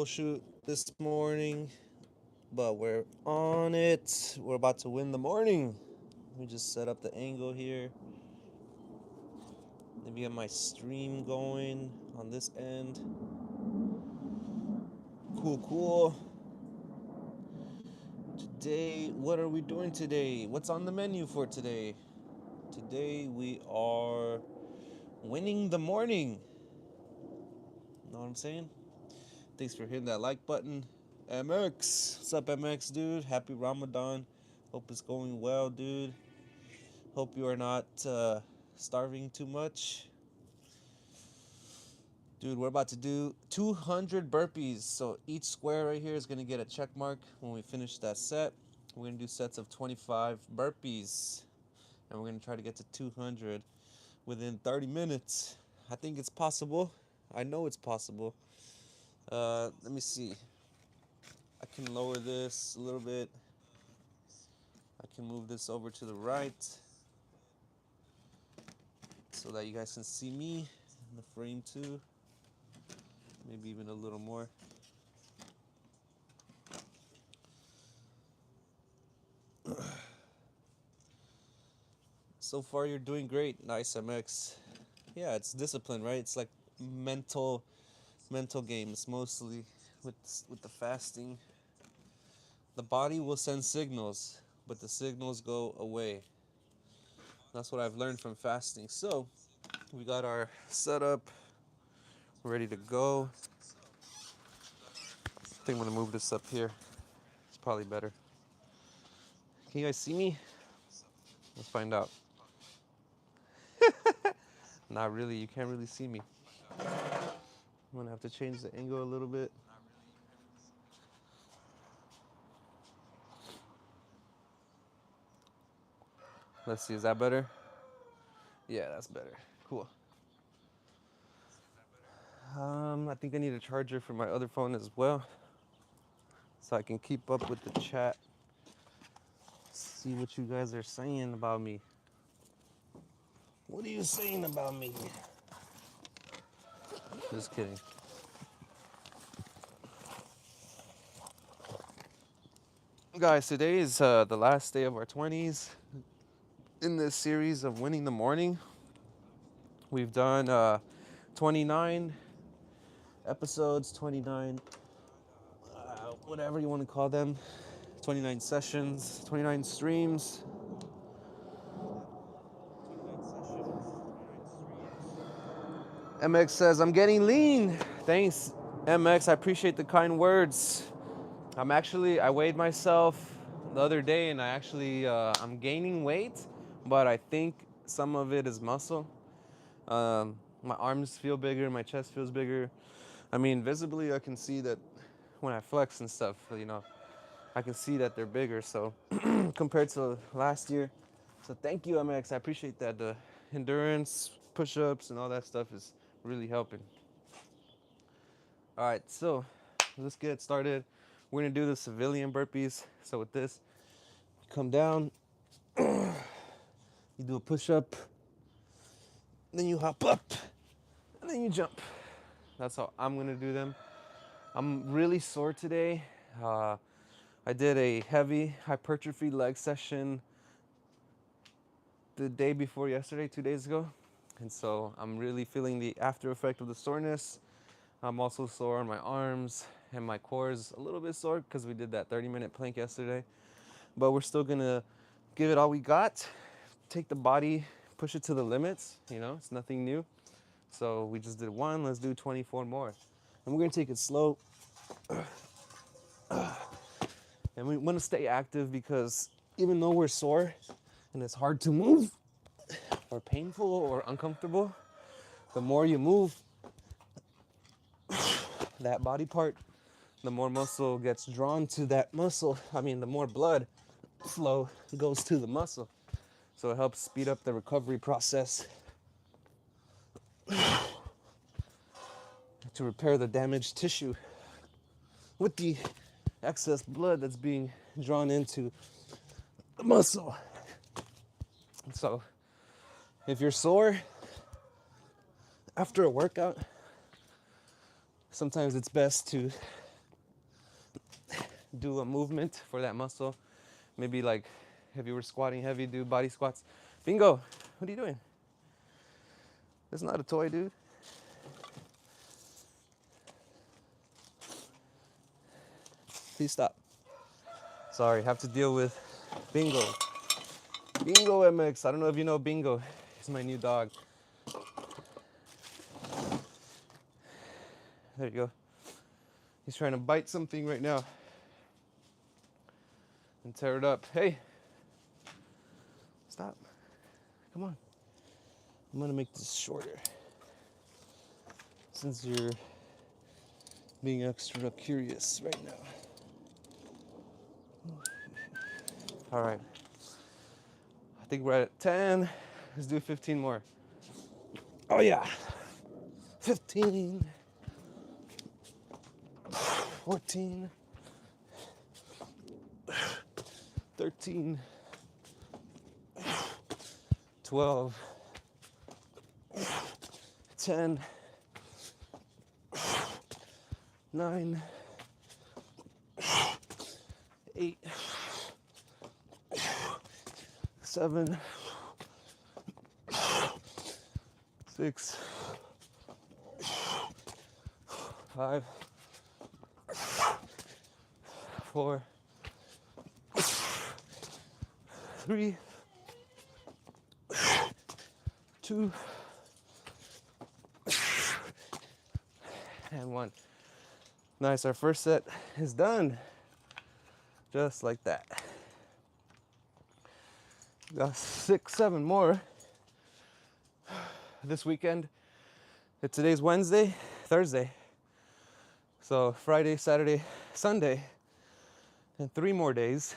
Shoot this morning, but we're on it. We're about to win the morning. Let me just set up the angle here. Let me get my stream going on this end. Cool, cool. Today, what are we doing today? What's on the menu for today? Today we are winning the morning. Know what I'm saying? Thanks for hitting that like button. MX. What's up, MX, dude? Happy Ramadan. Hope it's going well, dude. Hope you are not starving too much. Dude, we're about to do 200 burpees. So each square right here is going to get a check mark when we finish that set. We're going to do sets of 25 burpees. And we're going to try to get to 200 within 30 minutes. I think it's possible. I know it's possible. Let me see. I can lower this a little bit. I can move this over to the right so that you guys can see me in the frame too. Maybe even a little more. So far, you're doing great. Nice, MX. Yeah, it's discipline, right? It's like mental games mostly with the fasting. The body will send signals, but the signals go away. That's what I've learned from fasting. So we got our setup ready to go. I think I'm gonna move this up here. It's probably better. Can you guys see me? Let's find out. Not really. You can't really see me. I'm gonna have to change the angle a little bit. Let's see. Is that better? Yeah, that's better. Cool. I think I need a charger for my other phone as well, so I can keep up with the chat. See what you guys are saying about me. What are you saying about me? Just kidding. Guys, today is the last day of our 20s in this series of winning the morning. We've done 29 episodes, 29, whatever you want to call them, 29 sessions, 29 streams. MX says, I'm getting lean. Thanks, MX. I appreciate the kind words. I weighed myself the other day and I'm gaining weight, but I think some of it is muscle. My arms feel bigger, my chest feels bigger. I mean, visibly, I can see that when I flex and stuff, I can see that they're bigger. So compared to last year. So thank you, MX. I appreciate that. The endurance, push-ups, and all that stuff is really helping. All right, so let's get started. We're gonna do the civilian burpees. So with this, come down, you do a push-up, then you hop up, and then you jump. That's how I'm gonna do them. I'm really sore today. I did a heavy hypertrophy leg session the day before yesterday, 2 days ago. And so I'm really feeling the after effect of the soreness. I'm also sore on my arms and my core is a little bit sore because we did that 30-minute plank yesterday. But we're still gonna give it all we got. Take the body, push it to the limits, it's nothing new. So we just did one, let's do 24 more. And we're gonna take it slow. And we wanna stay active because even though we're sore and it's hard to move or painful or uncomfortable, the more you move that body part, the more muscle gets drawn to that muscle. The more blood flow goes to the muscle. So it helps speed up the recovery process to repair the damaged tissue with the excess blood that's being drawn into the muscle. So if you're sore after a workout, sometimes it's best to do a movement for that muscle. Maybe like if you were squatting heavy, do body squats. Bingo, what are you doing? It's not a toy, dude. Please stop. Sorry, have to deal with Bingo. Bingo MX. I don't know if you know Bingo. He's my new dog. There you go. He's trying to bite something right now and tear it up. Hey, stop. Come on. I'm gonna make this shorter since you're being extra curious right now. All right. I think we're at 10. Let's do 15 more. Oh yeah. 15. 14. 13. 12. 10. 9. 8. 7. 6. 5. 4. 3. 2. And 1. Nice, our first set is done. Just like that. Got 6, 7 more this weekend. Today's Wednesday, Thursday. So Friday, Saturday, Sunday, and 3 more days,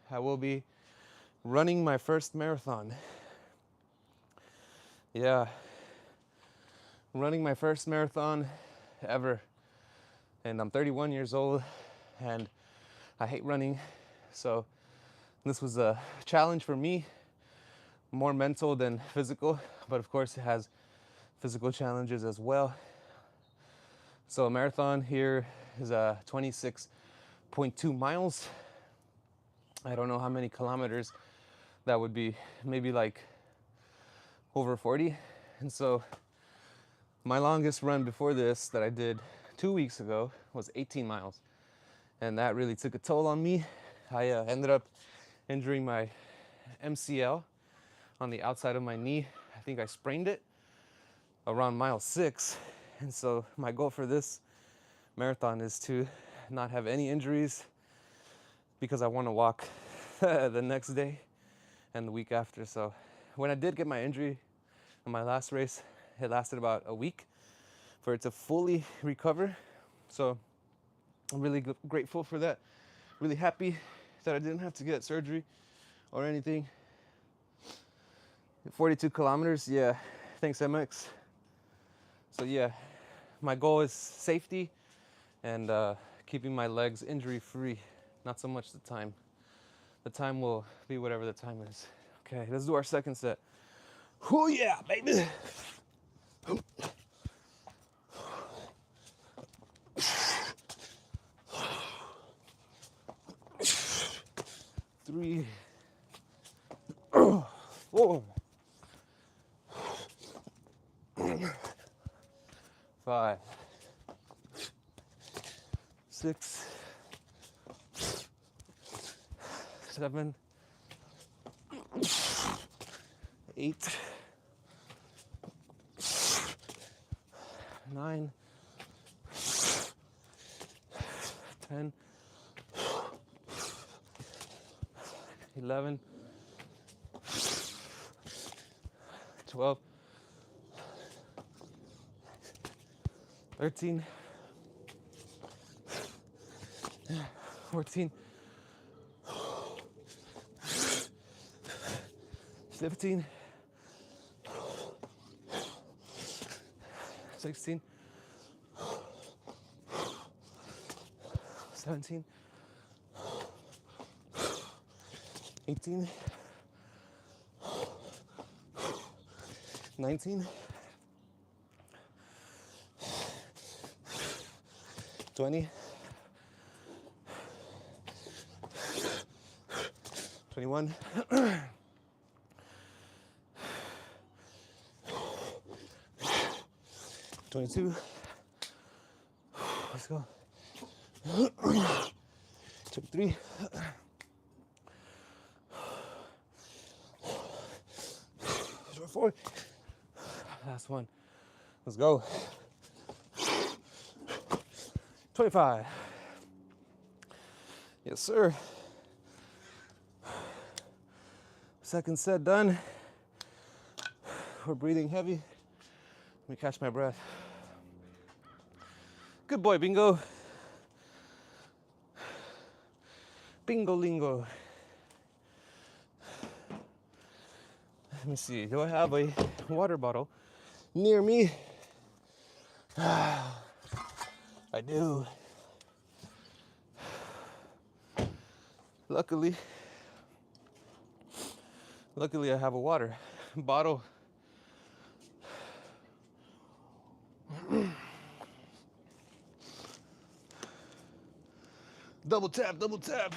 I will be running my first marathon. Yeah, running my first marathon ever. And I'm 31 years old and I hate running. So this was a challenge for me, more mental than physical, but of course it has physical challenges as well. So a marathon here is 26.2 miles. I don't know how many kilometers that would be, maybe like over 40. And so my longest run before this that I did 2 weeks ago was 18 miles. And that really took a toll on me. I ended up injuring my MCL on the outside of my knee. I think I sprained it around mile 6. And so my goal for this marathon is to not have any injuries because I want to walk the next day and the week after. So when I did get my injury in my last race, it lasted about a week for it to fully recover. So I'm really grateful for that. Really happy that I didn't have to get surgery or anything. 42 kilometers, yeah, thanks MX. So yeah, my goal is safety and keeping my legs injury free, not so much the time. The time will be whatever the time is. Okay, let's do our second set. Oh yeah, baby. 3, 4, 5, 6, 7, 8, 9, 10, 11, 12, 13, 14, 15, 16, 17, 18, 19, 20, 21. 22. Let's go. 23. 24. Last one. Let's go. 25. Yes, sir. Second set done. We're breathing heavy. Let me catch my breath. Good boy, Bingo. Bingo lingo. Let me see. Do I have a water bottle near me? I do. Luckily, I have a water bottle. Double tap, double tap.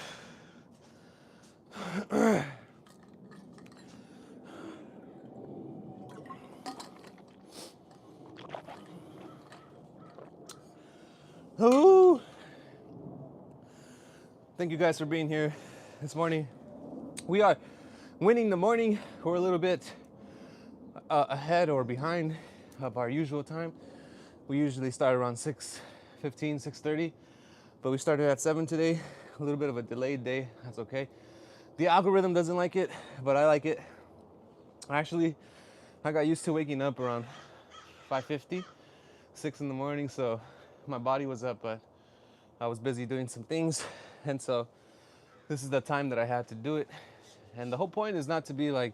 Ooh. Thank you guys for being here this morning. We are winning the morning. We're a little bit ahead or behind of our usual time. We usually start around 6:15, 6:30, but we started at 7 today. A little bit of a delayed day. That's okay. The algorithm doesn't like it, but I like it. Actually, I got used to waking up around 5:50, 6 in the morning, so my body was up, but I was busy doing some things, and so this is the time that I had to do it. And the whole point is not to be like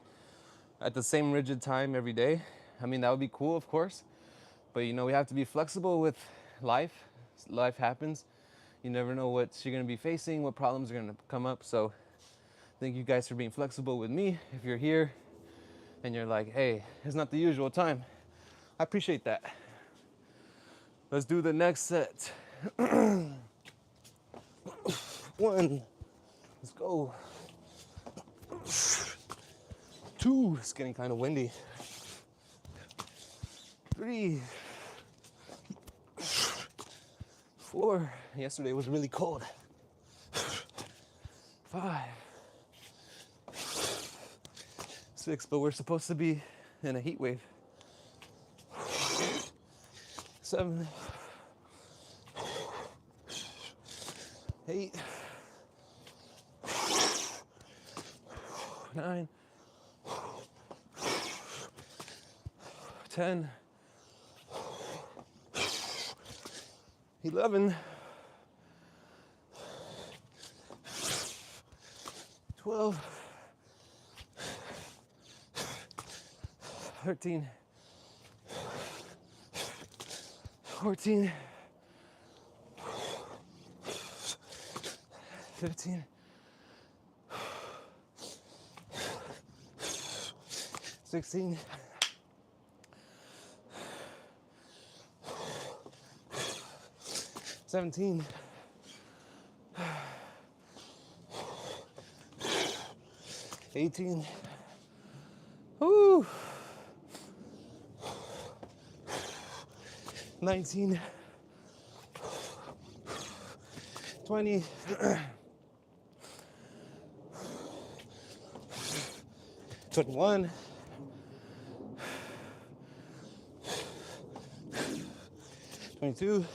at the same rigid time every day. I mean, that would be cool, of course, but you know, we have to be flexible with life. Life happens. You never know what you're gonna be facing, what problems are gonna come up. So thank you guys for being flexible with me. If you're here and you're like, hey, it's not the usual time, I appreciate that. Let's do the next set. One, let's go. 2, it's getting kind of windy. 3, 4, yesterday was really cold. 5, 6, but we're supposed to be in a heat wave. 7, 8, 9, 10, 11, 12, 13, 14, 15, 16, 17, 18, woo, 19, 20, 21, 22,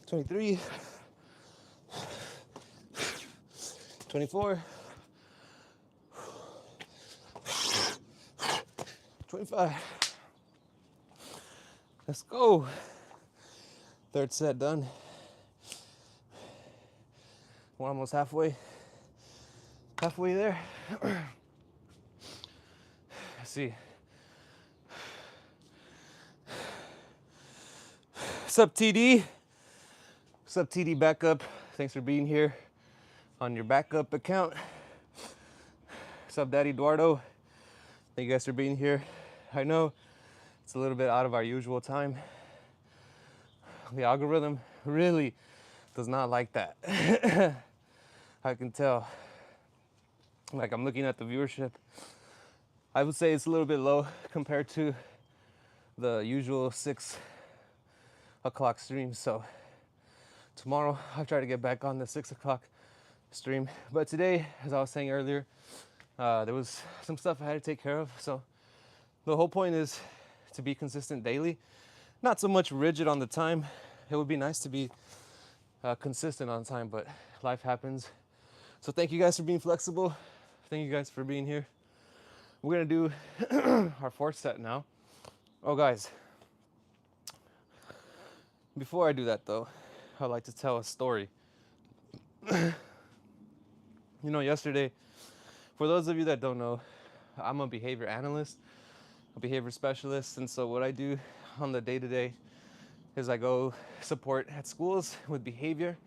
23, 24, 25. Let's go. Third set done. We're almost halfway there. Let's see. Sup TD? Sup TD backup? Thanks for being here on your backup account. Sup Daddy Eduardo? Thank you guys for being here. I know it's a little bit out of our usual time. The algorithm really does not like that. I can tell. Like, I'm looking at the viewership. I would say it's a little bit low compared to the usual 6 o'clock stream. So tomorrow I'll try to get back on the 6 o'clock stream. But today, as I was saying earlier, there was some stuff I had to take care of. So the whole point is to be consistent daily, not so much rigid on the time. It would be nice to be consistent on time, but life happens. So thank you guys for being flexible. Thank you guys for being here. We're gonna do our 4th set now. Oh guys, before I do that though, I'd like to tell a story. You know, yesterday, for those of you that don't know, I'm a behavior analyst, a behavior specialist, and so what I do on the day-to-day is I go support at schools with behavior.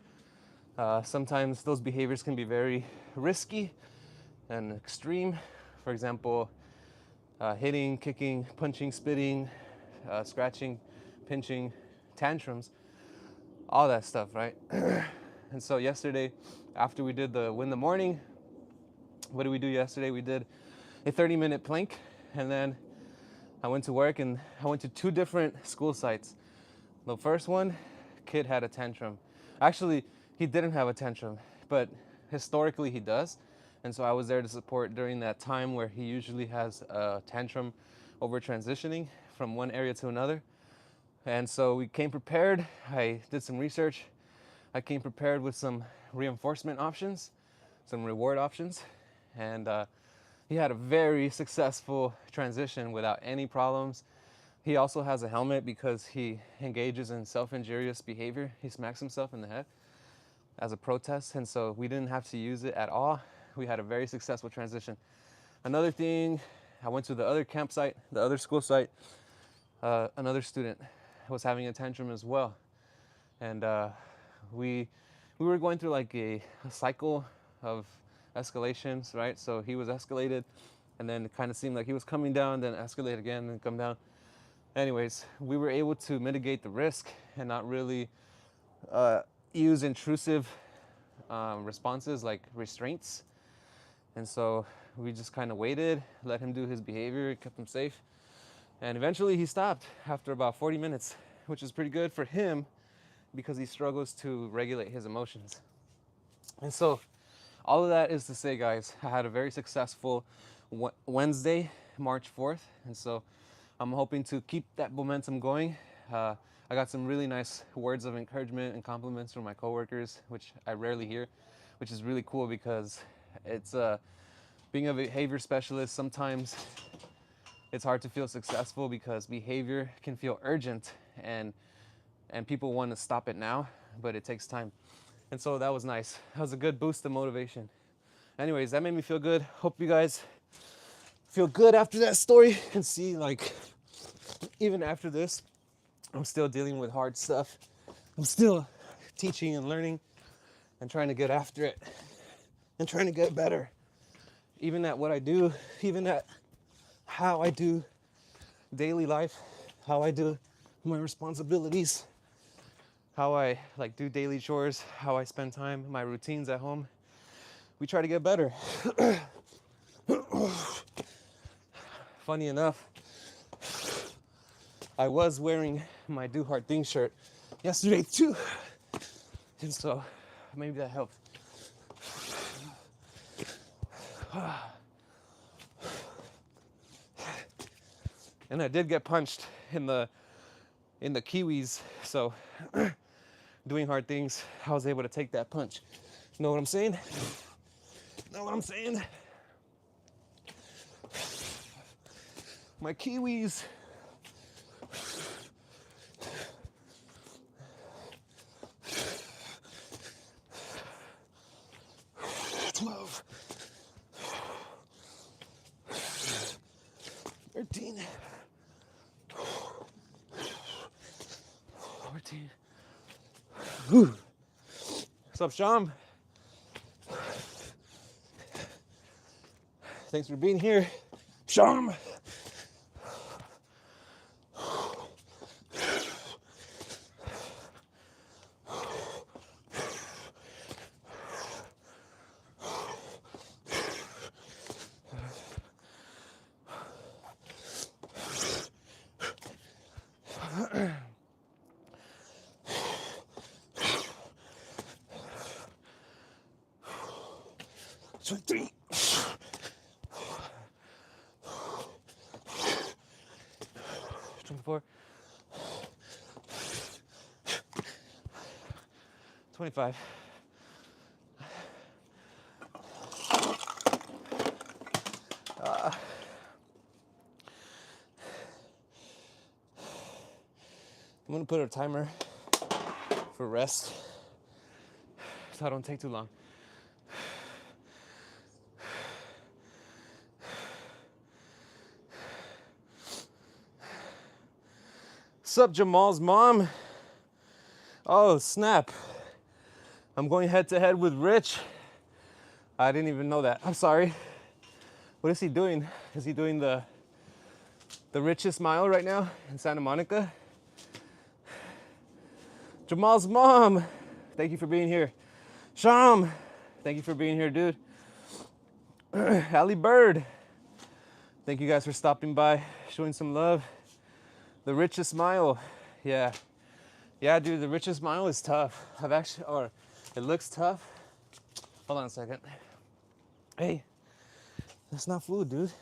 Sometimes those behaviors can be very risky and extreme. For example, hitting, kicking, punching, spitting, scratching, pinching, tantrums, all that stuff, right? And so yesterday, after we did the Win the Morning, what did we do yesterday? We did a 30-minute plank, and then I went to work, and I went to 2 different school sites. The first one, kid had a tantrum. Actually, he didn't have a tantrum, but historically he does. And so I was there to support during that time where he usually has a tantrum over transitioning from one area to another. And so we came prepared. I did some research. I came prepared with some reinforcement options, some reward options. And he had a very successful transition without any problems. He also has a helmet because he engages in self-injurious behavior. He smacks himself in the head as a protest. And so we didn't have to use it at all. We had a very successful transition. Another thing, I went to the other campsite, the other school site. Another student was having a tantrum as well. And we were going through like a cycle of escalations, right? So he was escalated, and then it kind of seemed like he was coming down, then escalate again, and come down. Anyways, we were able to mitigate the risk and not really use intrusive responses like restraints. And so we just kind of waited, let him do his behavior, kept him safe. And eventually he stopped after about 40 minutes, which is pretty good for him because he struggles to regulate his emotions. And so all of that is to say, guys, I had a very successful Wednesday, March 4th. And so I'm hoping to keep that momentum going. I got some really nice words of encouragement and compliments from my coworkers, which I rarely hear, which is really cool because it's being a behavior specialist, sometimes it's hard to feel successful because behavior can feel urgent and people want to stop it now, but it takes time. And so that was nice. That was a good boost of motivation. Anyways, that made me feel good. Hope you guys feel good after that story and see, like, even after this, I'm still dealing with hard stuff. I'm still teaching and learning and trying to get after it and trying to get better. Even at what I do, even at how I do daily life, how I do my responsibilities, how I like do daily chores, how I spend time, my routines at home. We try to get better. Funny enough, I was wearing my Do Hard Things shirt yesterday too. And so maybe that helped. And I did get punched in the Kiwis, so doing hard things, I was able to take that punch. Know what I'm saying? Know what I'm saying? My Kiwis. $12, 13, 14. What's up, Sham? Thanks for being here, Sham. 23. 24. 25. I'm gonna put a timer for rest so I don't take too long. Sup, Jamal's mom? Oh, snap. I'm going head to head with Rich. I didn't even know that. I'm sorry. What is he doing? Is he doing the richest mile right now in Santa Monica? Jamal's mom, thank you for being here. Sham, thank you for being here, dude. Ali Bird, thank you guys for stopping by, showing some love. The richest mile, yeah, dude. The richest mile is tough. It looks tough. Hold on a second. Hey, that's not food, dude.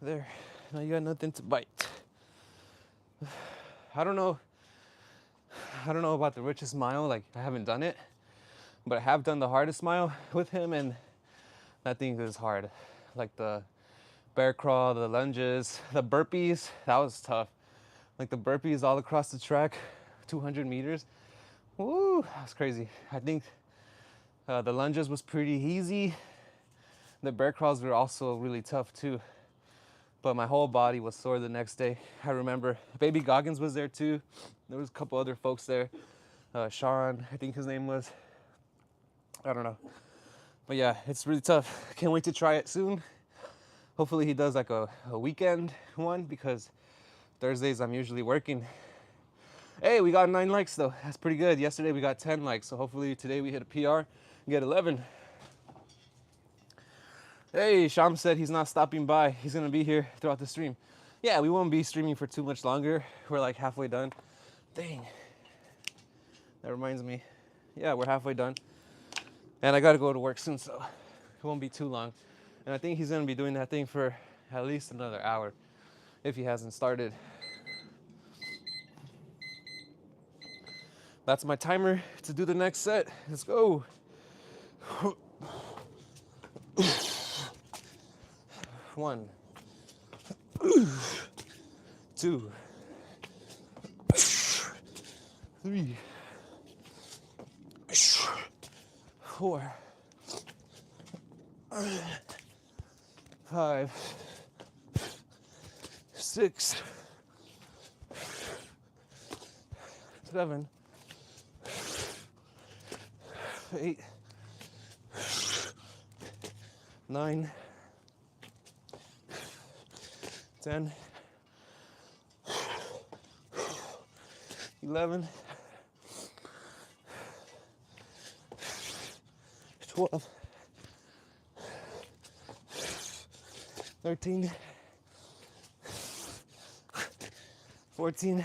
There, now you got nothing to bite. I don't know about the richest mile. Like, I haven't done it, but I have done the hardest mile with him, and that thing is hard. Like the bear crawl, the lunges, the burpees, that was tough. Like the burpees all across the track, 200 meters. Woo, that was crazy. I think the lunges was pretty easy. The bear crawls were also really tough too. But my whole body was sore the next day. I remember Baby Goggins was there too. There was a couple other folks there. Sean, I think his name was. I don't know. But yeah, it's really tough. I can't wait to try it soon. Hopefully he does like a weekend one, because Thursdays I'm usually working. Hey, we got 9 likes though. That's pretty good. Yesterday we got 10 likes. So hopefully today we hit a PR and get 11. Hey, Sham said he's not stopping by. He's gonna be here throughout the stream. Yeah, we won't be streaming for too much longer. We're like halfway done. Dang. That reminds me. Yeah, we're halfway done. And I gotta go to work soon, so it won't be too long. And I think he's gonna be doing that thing for at least another hour, if he hasn't started. That's my timer to do the next set. Let's go. 1, 2, 3, 4, 5, 6, 7, 8, 9, 10, 11, 12, 13, 14,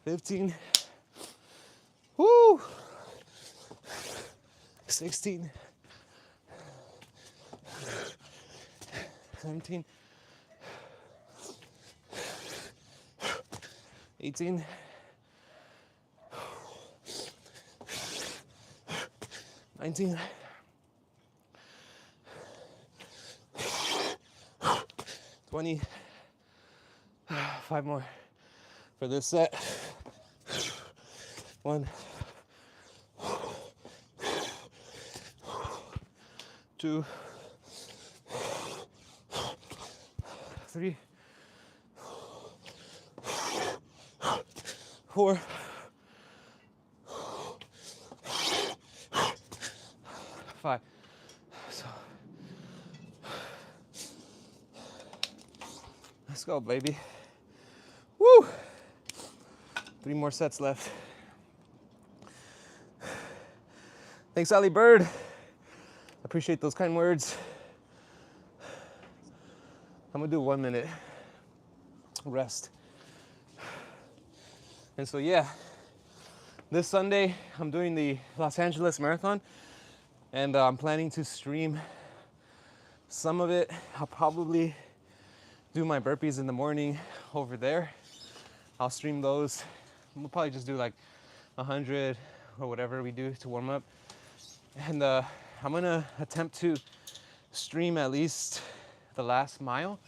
15, woo, 16, 17, 18, 19, 20, 5 more for this set. 1, 2, 3, 4, 5. So let's go, baby. Woo! 3 more sets left. Thanks, Ali Bird. Appreciate those kind words. I'm gonna do 1 minute rest. And so yeah, this Sunday I'm doing the Los Angeles Marathon, and I'm planning to stream some of it. I'll probably do my burpees in the morning over there. I'll stream those. We'll probably just do like 100 or whatever we do to warm up. And I'm gonna attempt to stream at least the last mile.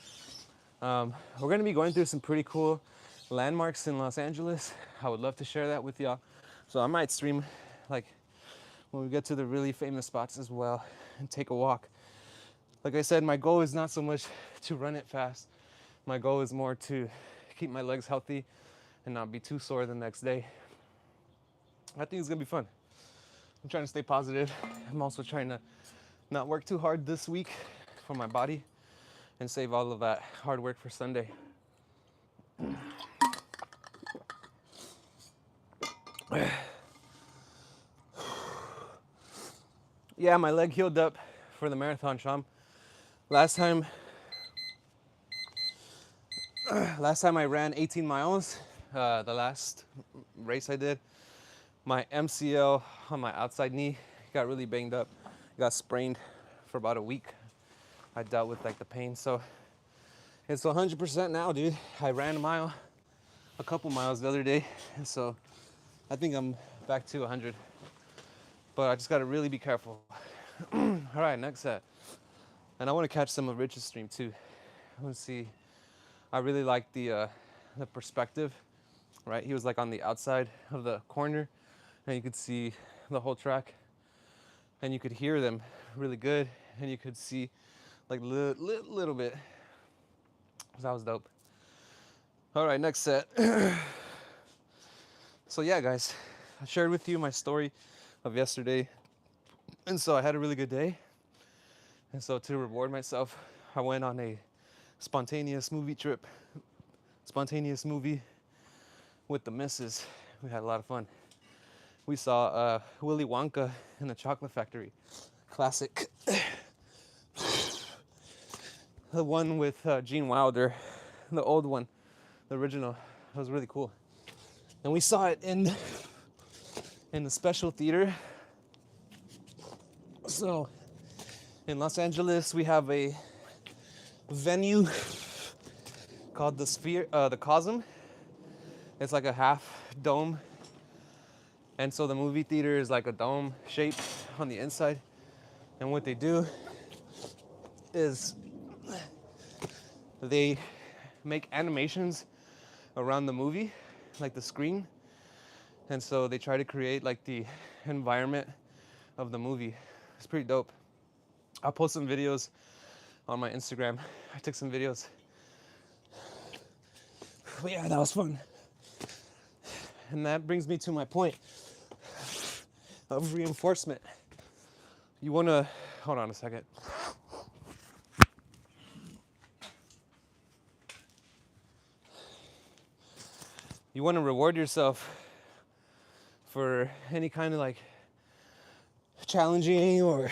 We're gonna be going through some pretty cool landmarks in Los Angeles. I would love to share that with y'all. So I might stream like when we get to the really famous spots as well and take a walk. Like I said, my goal is not so much to run it fast. My goal is more to keep my legs healthy and not be too sore the next day. I think it's gonna be fun. I'm trying to stay positive. I'm also trying to not work too hard this week for my body and save all of that hard work for Sunday. Yeah, my leg healed up for the marathon, Sham. Last time I ran 18 miles, the last race I did, my MCL on my outside knee got really banged up, got sprained for about a week. I dealt with like the pain, so it's 100% now, dude. I ran a couple miles the other day, and so I think I'm back to 100. But I just gotta really be careful. All right, next set. And I want to catch some of Rich's stream too. I want to see. I really like the perspective, right? He was like on the outside of the corner, and you could see the whole track, and you could hear them really good, and you could see like little bit. So that was dope. All right, next set. So yeah, guys, I shared with you my story of yesterday, and so I had a really good day. And so to reward myself, I went on a spontaneous movie with the missus. We had a lot of fun. We saw Willy Wonka and the Chocolate Factory, classic. The one with Gene Wilder, the old one, the original. It was really cool. And we saw it in the special theater. So in Los Angeles, we have a venue called the Cosm. It's like a half dome. And so the movie theater is like a dome shape on the inside. And what they do is they make animations around the movie, like the screen. And so they try to create like the environment of the movie. It's pretty dope. I'll post some videos on my Instagram. I took some videos. But yeah, that was fun. And that brings me to my point of reinforcement. You wanna, hold on a second. You wanna reward yourself for any kind of like challenging or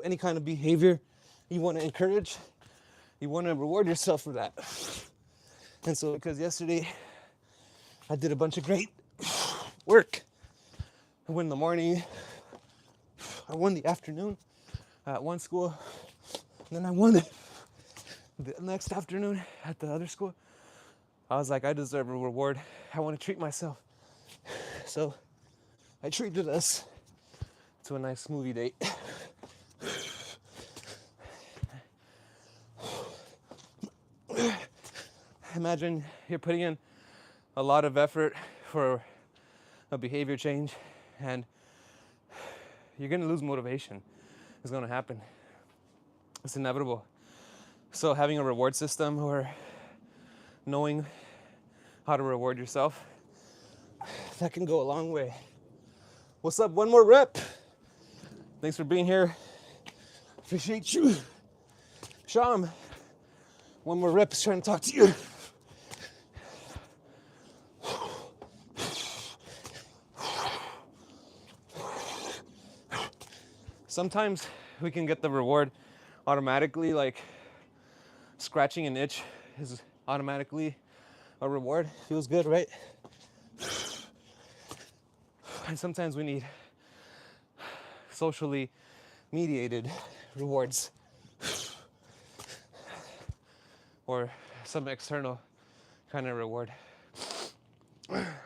any kind of behavior you want to encourage. You want to reward yourself for that. And so because yesterday I did a bunch of great work. I won the morning, I won the afternoon at one school, and then I won the next afternoon at the other school. I was like, I deserve a reward. I want to treat myself. So I treated us to a nice movie date. Imagine you're putting in a lot of effort for a behavior change, and you're gonna lose motivation. It's gonna happen. It's inevitable. So having a reward system or knowing how to reward yourself, that can go a long way. What's up? One more rep. Thanks for being here. Appreciate you. Sham, one more rep is trying to talk to you. Sometimes we can get the reward automatically, like scratching an itch is automatically a reward. Feels good, right? And sometimes we need socially mediated rewards or some external kind of reward. Let's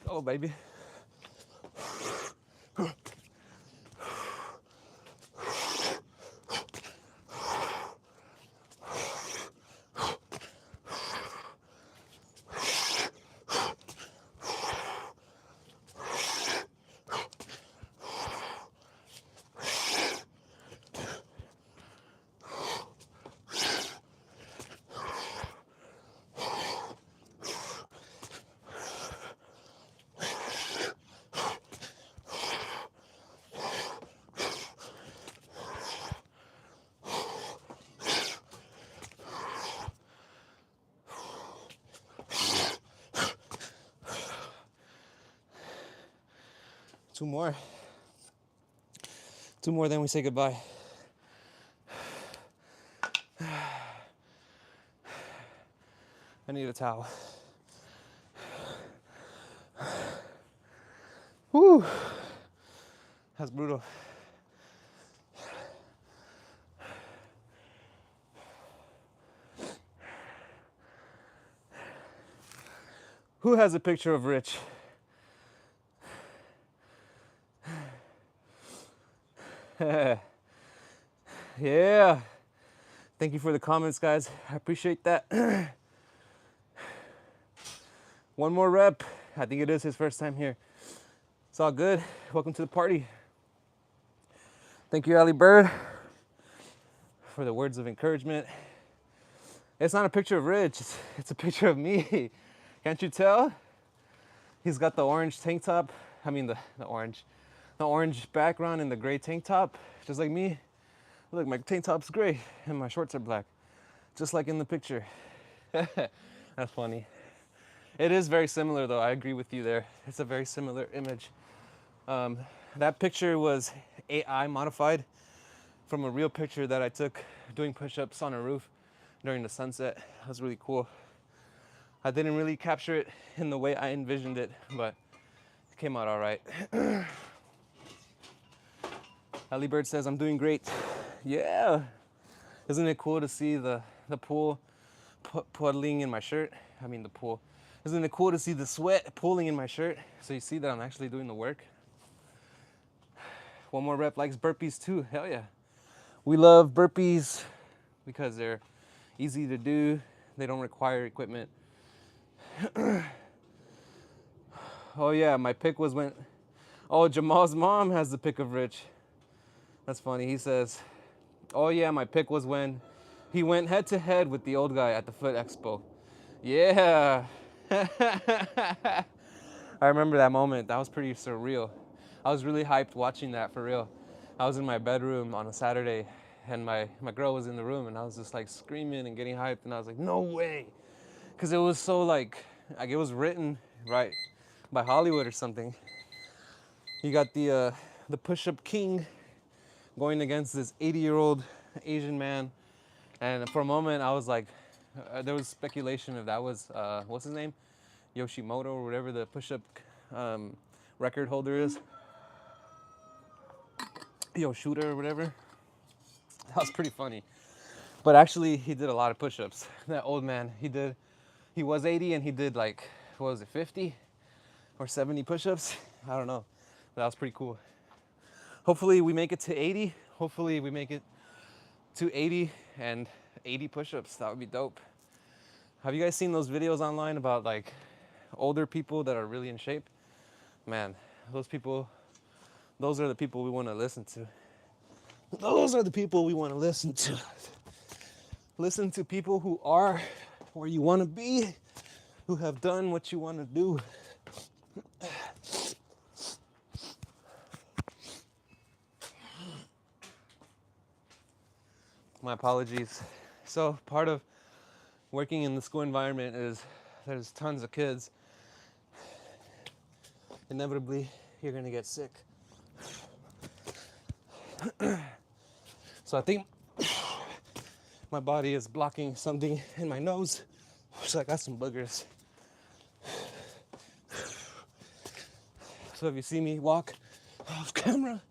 go, baby. Two more. Two more, then we say goodbye. I need a towel. Whew. That's brutal. Who has a picture of Rich? Yeah. Thank you for the comments, guys. I appreciate that. One more rep. I think it is his first time here. It's all good. Welcome to the party. Thank you, Ali Bird, for the words of encouragement. It's not a picture of Rich. It's a picture of me. Can't you tell? He's got the orange tank top. I mean the orange background and the gray tank top, just like me. Look, my tank top's gray and my shorts are black, just like in the picture. That's funny. It is very similar though, I agree with you there. It's a very similar image. That picture was AI modified from a real picture that I took doing push-ups on a roof during the sunset. That was really cool. I didn't really capture it in the way I envisioned it, but it came out all right. Ali Bird says, I'm doing great. Yeah. Isn't it cool to see the pool puddling in my shirt? I mean the pool. Isn't it cool to see the sweat pooling in my shirt? So you see that I'm actually doing the work. One more rep likes burpees too. Hell yeah. We love burpees because they're easy to do. They don't require equipment. Oh yeah, my pick was when... Oh, Jamal's mom has the pick of Rich. That's funny. He says, oh yeah, my pick was when he went head to head with the old guy at the Foot Expo. Yeah. I remember that moment. That was pretty surreal. I was really hyped watching that, for real. I was in my bedroom on a Saturday and my girl was in the room and I was just like screaming and getting hyped and I was like, no way. Because it was so like it was written right by Hollywood or something. You got the push-up king going against this 80-year-old Asian man. And for a moment I was like, there was speculation if that was, what's his name? Yoshimoto or whatever the push-up record holder is. Shooter or whatever. That was pretty funny. But actually he did a lot of push-ups. That old man, he was 80 and he did like, what was it, 50 or 70 push-ups? I don't know. But that was pretty cool. Hopefully we make it to 80. Hopefully we make it to 80 and 80 push-ups. That would be dope. Have you guys seen those videos online about like older people that are really in shape? Man, those are the people we want to listen to. Those are the people we want to listen to. Listen to people who are where you want to be, who have done what you want to do. My apologies. So part of working in the school environment is there's tons of kids. Inevitably, you're gonna get sick. So I think my body is blocking something in my nose. So I got some boogers. So if you see me walk off camera,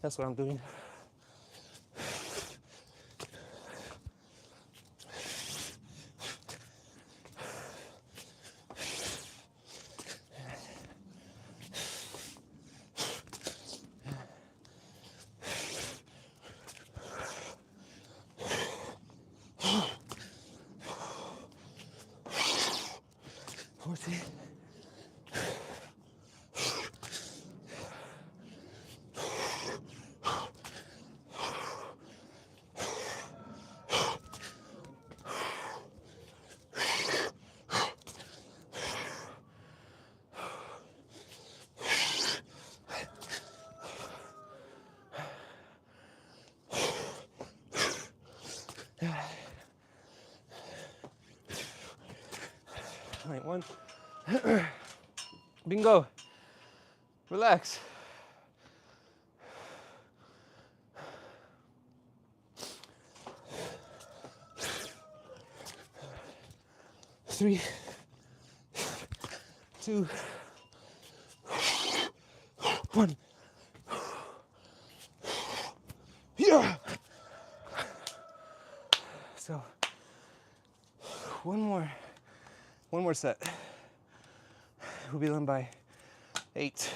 that's what I'm doing. Right, one. Bingo. Relax. Three, two, one. Yeah. So one more set. We'll be done by 8.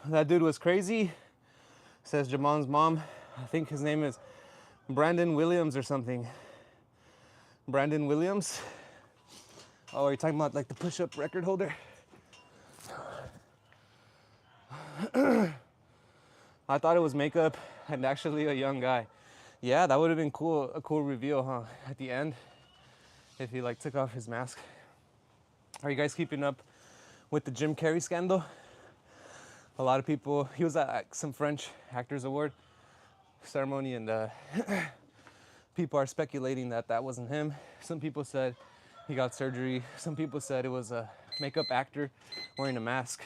That dude was crazy, says Jamon's mom. I think his name is Brandon Williams or something. Brandon Williams? Oh, are you talking about like the push-up record holder? I thought it was makeup and actually a young guy. Yeah, that would have been cool, a cool reveal, huh? At the end, if he like took off his mask. Are you guys keeping up with the Jim Carrey scandal? A lot of people, he was at some French Actors Award ceremony, and people are speculating that that wasn't him. Some people said he got surgery. Some people said it was a makeup actor wearing a mask.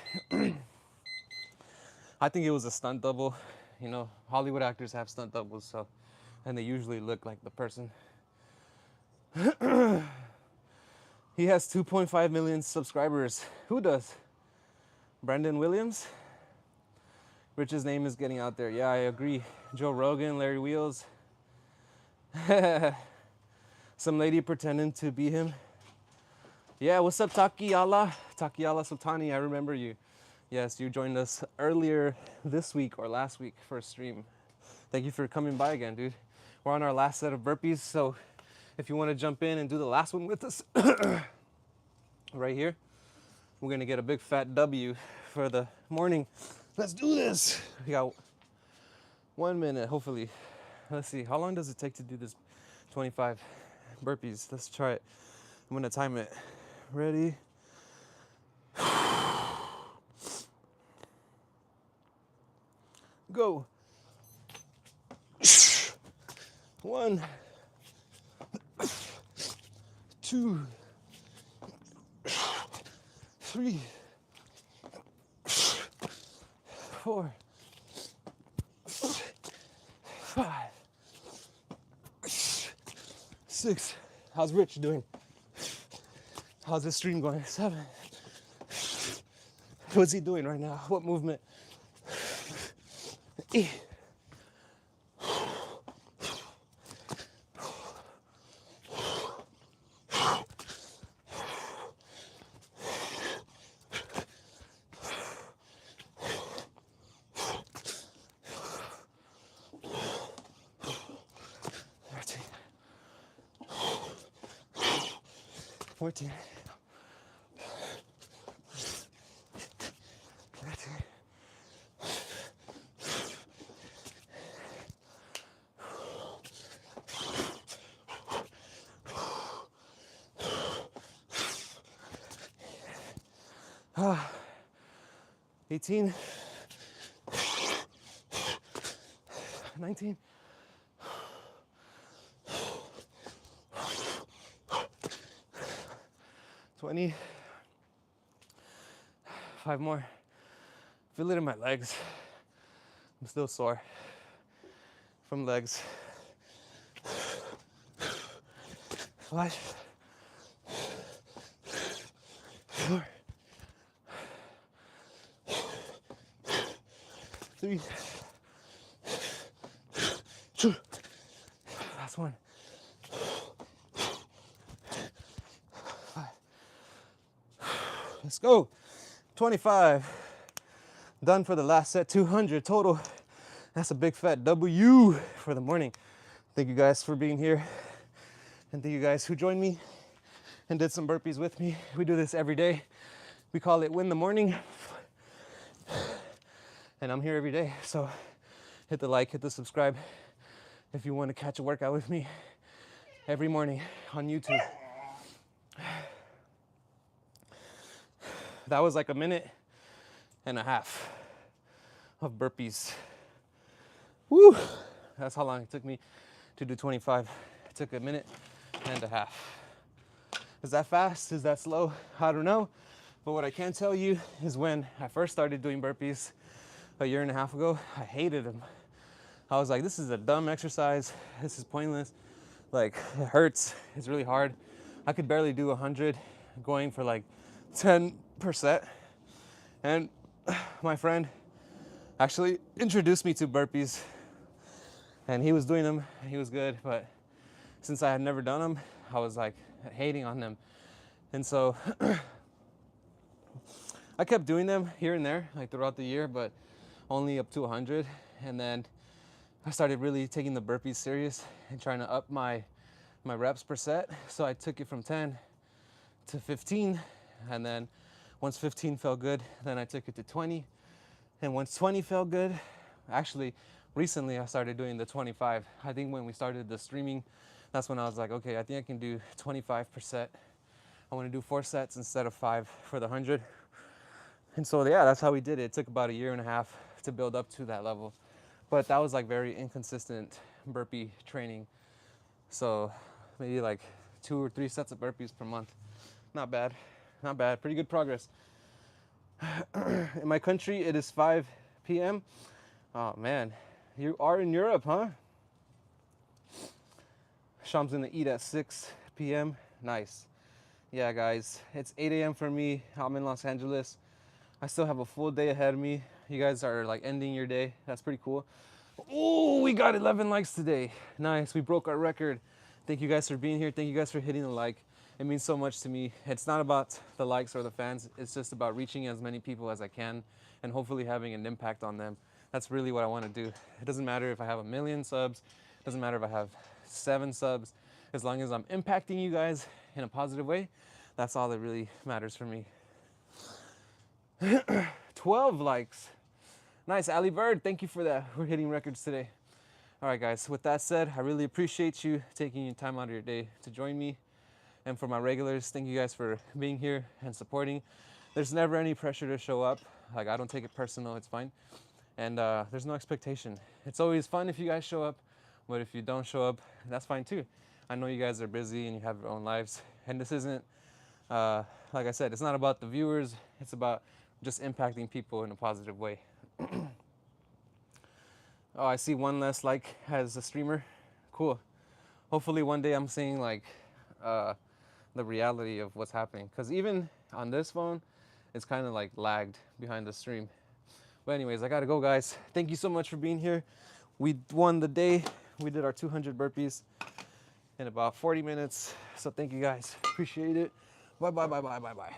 I think it was a stunt double. You know, Hollywood actors have stunt doubles, so, and they usually look like the person. He has 2.5 million subscribers. Who does? Brandon Williams? Rich's name is getting out there. Yeah, I agree. Joe Rogan, Larry Wheels. Some lady pretending to be him. Yeah, what's up, Takiyala? Takiyala Sultani, I remember you. Yes, you joined us earlier this week or last week for a stream. Thank you for coming by again, dude. We're on our last set of burpees, so if you want to jump in and do the last one with us, right here, we're gonna get a big fat W for the morning. Let's do this. We got 1 minute, hopefully. Let's see, how long does it take to do this 25 burpees? Let's try it. I'm gonna time it. Ready? Go. 1, 2, 3, 4, 5, 6. How's Rich doing? How's this stream going? 7. What's he doing right now? What movement? 8. 14. 13. 18. 19. 20. 5 more. Feel it in my legs. I'm still sore from legs. 5, 4, 3, 2. Last one. 5. Let's go. 25. Done for the last set. 200 total. That's a big fat W for the morning. Thank you guys for being here. And thank you guys who joined me and did some burpees with me. We do this every day. We call it Win the Morning. And I'm here every day. So hit the like, hit the subscribe if you want to catch a workout with me every morning on YouTube. That was like a minute and a half of burpees. Woo! That's how long it took me to do 25. It took a minute and a half. Is that fast? Is that slow? I don't know. But what I can tell you is when I first started doing burpees a year and a half ago, I hated them. I was like, this is a dumb exercise. This is pointless. Like, it hurts. It's really hard. I could barely do 100 going for like 10%. And my friend actually introduced me to burpees. And he was doing them, and he was good. But since I had never done them, I was like hating on them. And so I kept doing them here and there, like throughout the year, but only up to 100. And then I started really taking the burpees serious and trying to up my reps per set. So I took it from 10 to 15. And then once 15 felt good, then I took it to 20. And once 20 felt good, actually, recently I started doing the 25. I think when we started the streaming, that's when I was like, okay, I think I can do 25%. I want to do 4 sets instead of 5 for the 100. And so, yeah, that's how we did it. It took about a year and a half to build up to that level. But that was like very inconsistent burpee training. So maybe like 2 or 3 sets of burpees per month. Not bad, not bad. Pretty good progress. In my country, it is 5 p.m. Oh man, you are in Europe, huh? Sham's gonna eat at 6 p.m. Nice. Yeah, guys, it's 8 a.m. for me. I'm in Los Angeles. I still have a full day ahead of me. You guys are like ending your day. That's pretty cool. Oh, we got 11 likes today. Nice, we broke our record. Thank you guys for being here. Thank you guys for hitting the like. It means so much to me. It's not about the likes or the fans. It's just about reaching as many people as I can and hopefully having an impact on them. That's really what I want to do. It doesn't matter if I have 1 million subs. It doesn't matter if I have 7 subs. As long as I'm impacting you guys in a positive way, that's all that really matters for me. 12 likes. Nice, Ali Bird, thank you for that. We're hitting records today. All right, guys, with that said, I really appreciate you taking your time out of your day to join me. And for my regulars, thank you guys for being here and supporting. There's never any pressure to show up. Like, I don't take it personal, it's fine. And there's no expectation. It's always fun if you guys show up, but if you don't show up, that's fine too. I know you guys are busy and you have your own lives. And this isn't, like I said, it's not about the viewers. It's about just impacting people in a positive way. Oh, I see one less like as a streamer. Cool. Hopefully one day I'm seeing like the reality of what's happening. Because even on this phone, it's kind of like lagged behind the stream. But anyways, I gotta go, guys. Thank you so much for being here. We won the day. We did our 200 burpees in about 40 minutes. So thank you guys. Appreciate it. Bye, bye, bye, bye, bye, bye.